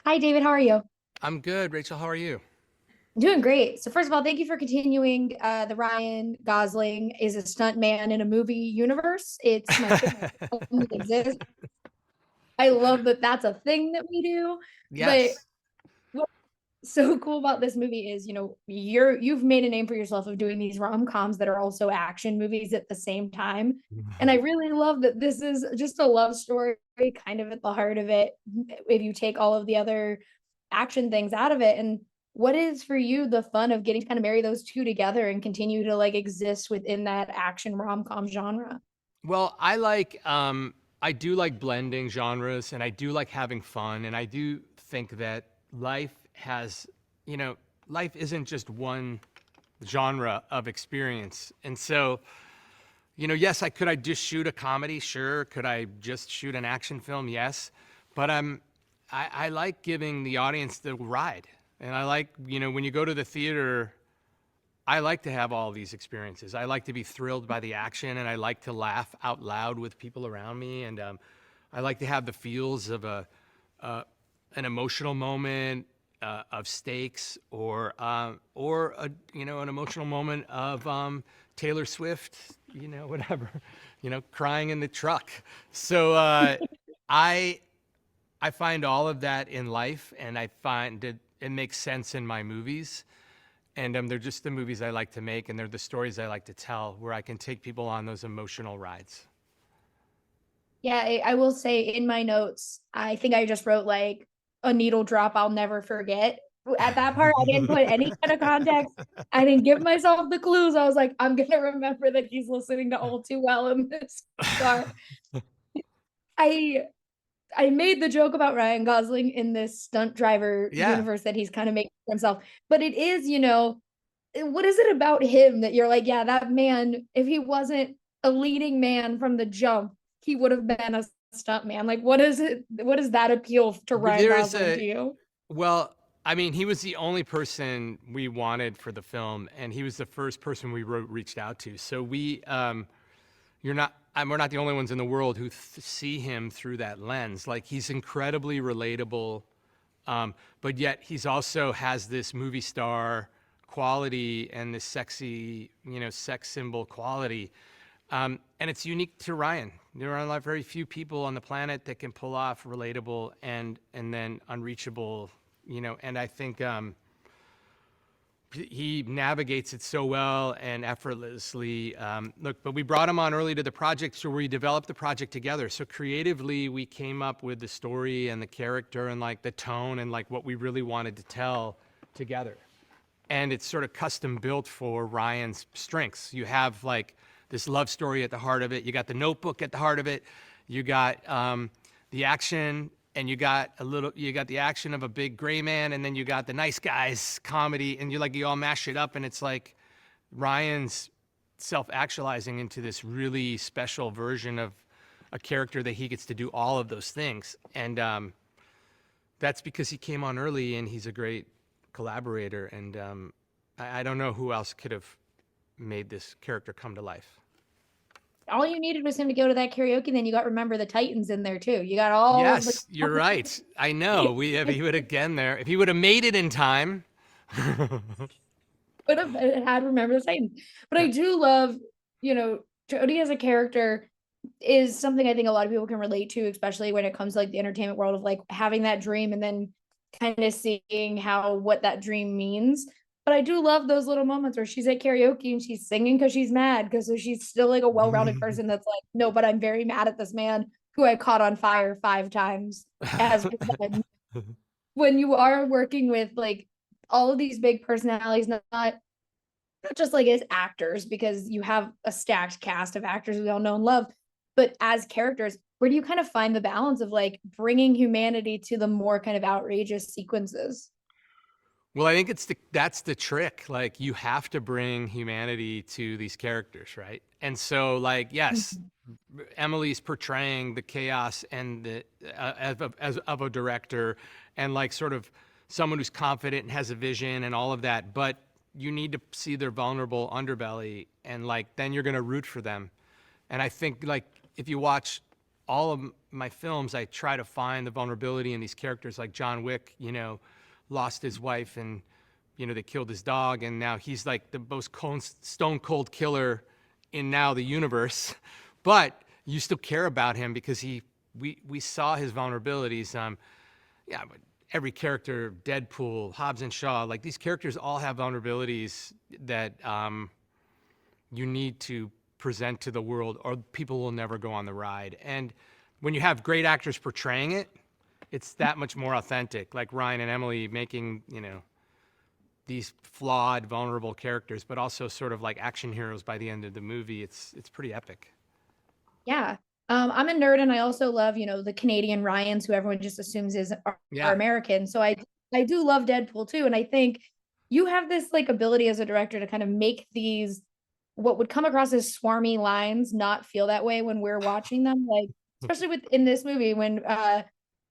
Hi, David. How are you? I'm good. Rachel, how are you? Doing great. So first of all, thank you for continuing the Ryan Gosling is a stunt man in a movie universe. It's my favorite film that exists. I love that that's a thing that we do. But Yes. what's so cool about this movie is, you've made a name for yourself of doing these rom-coms that are also action movies at the same time. And I really love that this is just a love story kind of at the heart of it if you take all of the other action things out of it. And what is for you the fun of getting to kind of marry those two together and continue to like exist within that action rom-com genre? Well, I do like blending genres and I do like having fun and I do think that life has, you know, life isn't just one genre of experience. And so, yes, I just shoot a comedy, sure. Could I just shoot an action film? Yes. But I like giving the audience the ride. And I like, when you go to the theater, I like to have all these experiences. I like to be thrilled by the action, and I like to laugh out loud with people around me, and I like to have the feels of uh, an emotional moment of stakes, or an emotional moment of Taylor Swift, whatever, crying in the truck. So I I find all of that in life, and I find it makes sense in my movies. And they're just the movies I like to make, and they're the stories I like to tell, where I can take people on those emotional rides. Yeah, I will say in my notes, I think I just wrote like a needle drop I'll never forget. At that part, I didn't put any kind of context. I didn't give myself the clues. I was like, I'm gonna remember that he's listening to All Too Well in this car. I I made the joke about Ryan Gosling in this stunt driver Yeah. universe that he's kind of making for himself. But it is, what is it about him that you're like, yeah, that man, if he wasn't a leading man from the jump, he would have been a stunt man. Like, what is it? What does that appeal to Ryan There is Gosling to you? well, I mean, he was the only person we wanted for the film, and he was the first person we reached out to. So we're not the only ones in the world who see him through that lens. Like, he's incredibly relatable, but yet he's also has this movie star quality and this sexy, sex symbol quality. And it's unique to Ryan. There are very few people on the planet that can pull off relatable and then unreachable, and I think he navigates it so well and effortlessly. Look, but we brought him on early to the project, so we developed the project together. So creatively, we came up with the story and the character and like the tone and like what we really wanted to tell together. And it's sort of custom built for Ryan's strengths. You have like this love story at the heart of it. You got the Notebook at the heart of it. You got the action, and you got the action of a big gray man, and then you got the nice guys comedy, and you all mash it up, and it's like Ryan's self-actualizing into this really special version of a character that he gets to do all of those things, and that's because he came on early, and he's a great collaborator, and I don't know who else could have made this character come to life. All you needed was him to go to that karaoke, and then you got Remember the Titans in there too. You got all of the Yes, you're right. I know. If he would have again there, if he would have made it in time. would have had Remember the Titans. But I do love, Jodie as a character is something I think a lot of people can relate to, especially when it comes to like the entertainment world of like having that dream and then kind of seeing how what that dream means. But I do love those little moments where she's at karaoke and she's singing because she's mad because she's still like a well-rounded person that's like, no, but I'm very mad at this man who I caught on fire 5 times as when you are working with like all of these big personalities, not just like as actors, because you have a stacked cast of actors we all know and love, but as characters, where do you kind of find the balance of like bringing humanity to the more kind of outrageous sequences? Well, I think that's the trick. Like, you have to bring humanity to these characters, right? And so, like, yes, Mhm. Emily's portraying the chaos and the as of a director, and like sort of someone who's confident and has a vision and all of that. But you need to see their vulnerable underbelly, and like then you're gonna root for them. And I think like if you watch all of my films, I try to find the vulnerability in these characters. Like John Wick, lost his wife and they killed his dog, and now he's like the most stone cold killer in now the universe. But you still care about him because we saw his vulnerabilities. Yeah, but every character, Deadpool, Hobbs and Shaw, like these characters all have vulnerabilities that you need to present to the world, or people will never go on the ride. And when you have great actors portraying it, it's that much more authentic. Like Ryan and Emily making, these flawed, vulnerable characters, but also sort of like action heroes by the end of the movie. It's pretty epic. Yeah. I'm a nerd and I also love, the Canadian Ryans who everyone just assumes are Yeah. American. So I do love Deadpool too. And I think you have this like ability as a director to kind of make these what would come across as swarmy lines not feel that way when we're watching them. Like, especially with in this movie when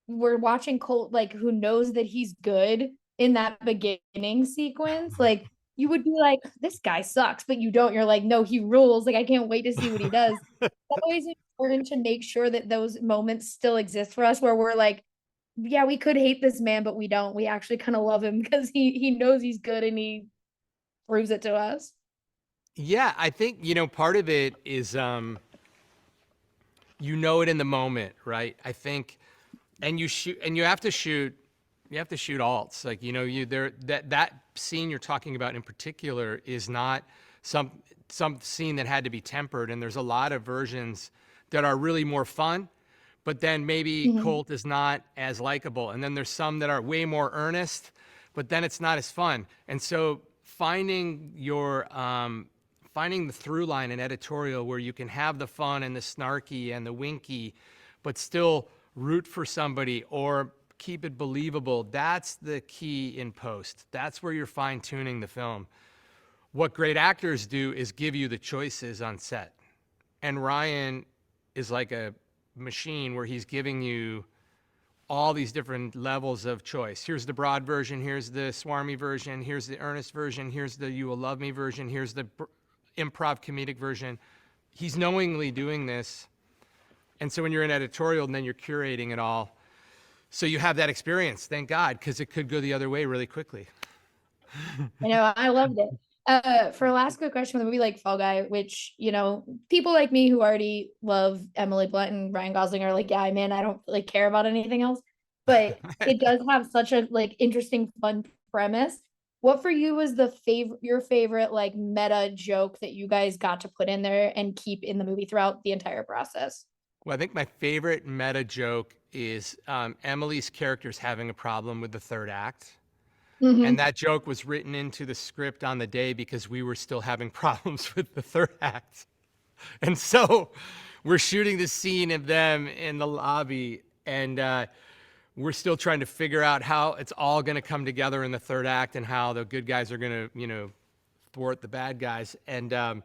we're watching Colt, like who knows that he's good in that beginning sequence. Like you would be like, this guy sucks, but you don't. You're like, no, he rules. Like I can't wait to see what he does. Always important to make sure that those moments still exist for us where we're like, yeah, we could hate this man, but we don't. We actually kind of love him because he knows he's good and he proves it to us. Yeah, I think, part of it is it in the moment, right? I think and you have to shoot alts. Like, you there that scene you're talking about in particular is not some scene that had to be tempered, and there's a lot of versions that are really more fun, but then maybe Mhm. Colt is not as likable. And then there's some that are way more earnest, but then it's not as fun. And so finding the through line in editorial where you can have the fun and the snarky and the winky, but still root for somebody or keep it believable, that's the key in post. That's where you're fine tuning the film. What great actors do is give you the choices on set. And Ryan is like a machine where he's giving you all these different levels of choice. Here's the broad version, here's the swarmy version, here's the earnest version, here's the you will love me version, here's the improv comedic version. He's knowingly doing this. And so when you're in editorial and then you're curating it all, so you have that experience, thank God, because it could go the other way really quickly. I loved it. For a last quick question with a movie like Fall Guy, which, people like me who already love Emily Blunt and Ryan Gosling are like, yeah, man, I don't really care about anything else. But it does have such a like interesting, fun premise. What for you was your favorite like meta joke that you guys got to put in there and keep in the movie throughout the entire process? Well, I think my favorite meta joke is Emily's character's having a problem with the third act. And Mm-hmm. that joke was written into the script on the day because we were still having problems with the third act. And so we're shooting the scene of them in the lobby, and we're still trying to figure out how it's all going to come together in the third act and how the good guys are going to, thwart the bad guys. And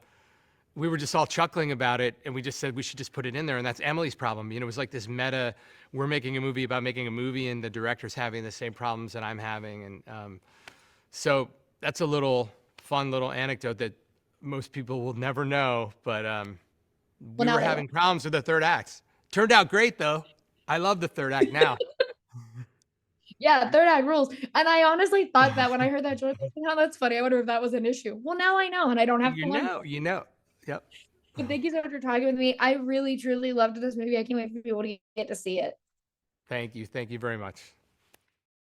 we were just all chuckling about it, and we just said we should just put it in there. And that's Emily's problem. It was like this meta, we're making a movie about making a movie, and the director's having the same problems that I'm having. And so that's a fun little anecdote that most people will never know. But Well, we now were they will. having problems with the third act. Turned out great, though. I love the third act now. Yeah, third act rules. And I honestly thought that when I heard that joke, like, that's funny. I wonder if that was an issue. Well, now I know, and I don't have to wonder. You know. Yep. But thank you so much for talking with me. I really, truly loved this movie. I can't wait for people to get to see it. Thank you. Thank you very much.